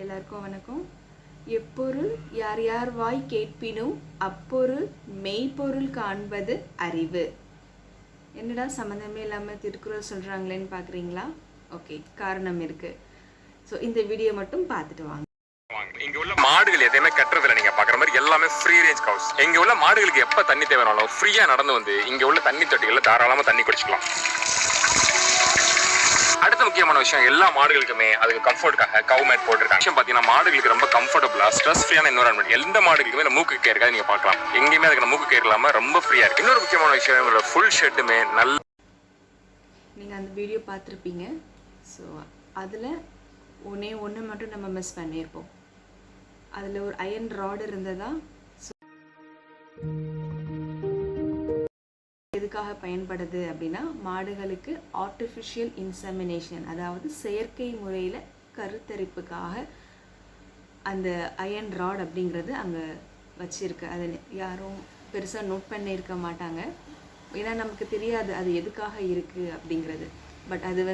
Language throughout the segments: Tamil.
எல்லாருக்கும் வணக்கம். எப்பொருள் யார் யார் வாய் கேட்பினும் அப்பொருள் மெய்ப்பொருள் காண்பது அறிவு. என்னடா சம்மந்தமே இல்லாமல் திருக்குறள் சொல்கிறாங்களேன்னு பார்க்குறீங்களா? ஓகே, காரணம் இருக்குது. ஸோ இந்த வீடியோ மட்டும் பார்த்துட்டு வாங்க. இங்க உள்ள மாடுகள் எதையுமே கட்டுறதுல நீங்க பாக்குற மாதிரி எல்லாமே ஃப்ரீ ரேஞ்ச் கவுஸ். இங்க உள்ள மாடுகளுக்கு எப்ப தண்ணி தேவைனாலும் ஃப்ரீயா நடந்து வந்து இங்க உள்ள தண்ணி தொட்டிகள்ல தாராளமா தண்ணி குடிச்சுக்கலாம். அடுத்த முக்கியமான விஷயம், எல்லா மாடுகளுக்குமே அதுக்கு கம்ஃபர்ட்டுக்காக கவ் மேட் போட்டிருக்காங்க. விஷயம் பாத்தீங்கன்னா மாடுகளுக்கு ரொம்ப கம்ஃபர்டபுளா ஸ்ட்ரெஸ் ஃப்ரீயான என்வரன்மெண்ட். எந்த மாடுகளுக்குமே மூக்கு கேர் இருக்காது, நீங்க பார்க்கலாம். எங்கேயுமே அதுக்கு மூக்கு கேர் இல்லாம ரொம்ப ஃப்ரீயா இருக்கு. இன்னொரு முக்கியமான விஷயம், ஃபுல் ஷெட்டுமே நல்ல. நீங்க அந்த வீடியோ பார்த்துருப்பீங்க. ஸோ அதில் ஒன்று மட்டும் நம்ம மிஸ் பண்ணியிருப்போம். அதில் ஒரு அயன் ராட் இருந்ததா. எதுக்காக பயன்படுது அப்படின்னா, மாடுகளுக்கு ஆர்டிஃபிஷியல் இன்செமினேஷன், அதாவது செயற்கை முறையில் கருத்தரிப்புக்காக அந்த அயன் ராட் அப்படிங்கிறது அங்கே வச்சிருக்கு. அதை யாரும் பெருசாக நோட் பண்ணியிருக்க மாட்டாங்க, ஏன்னா நமக்கு தெரியாது அது எதுக்காக இருக்குது அப்படிங்கிறது. பட் அது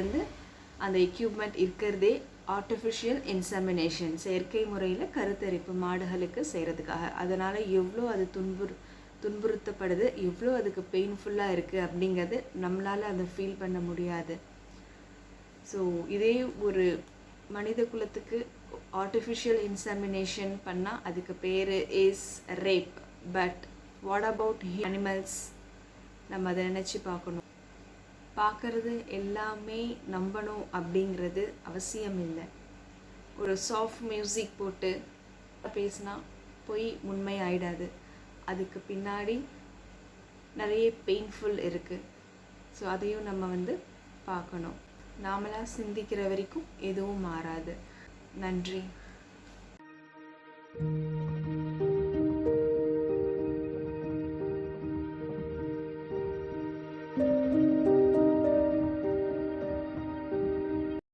அந்த எக்யூப்மெண்ட் இருக்கிறதே ஆர்டிஃபிஷியல் இன்செமினேஷன், செயற்கை முறையில் கருத்தரிப்பு மாடுகளுக்கு செய்கிறதுக்காக. அதனால் எவ்வளோ அது துன்புறுத்தப்படுது, எவ்வளோ அதுக்கு பெயின்ஃபுல்லாக இருக்குது அப்படிங்கிறது நம்மளால் அதை ஃபீல் பண்ண முடியாது. ஸோ இதே ஒரு மனித குலத்துக்கு ஆர்டிஃபிஷியல் இன்செமினேஷன் பண்ணால் அதுக்கு பேர் is rape. But what about animals? நம்ம அதை நினச்சி பார்க்கணும். பார்க்குறது எல்லாமே நம்பணும் அப்படிங்கிறது அவசியம் இல்லை. ஒரு சாஃப்ட் மியூசிக் போட்டு பேசினா போய் உண்மை ஆயிடாது. அதுக்கு பின்னாடி நிறைய பெயின்ஃபுல் இருக்குது. ஸோ அதையும் நம்ம பார்க்கணும். நாமளாக சிந்திக்கிற வரைக்கும் எதுவும் மாறாது. நன்றி.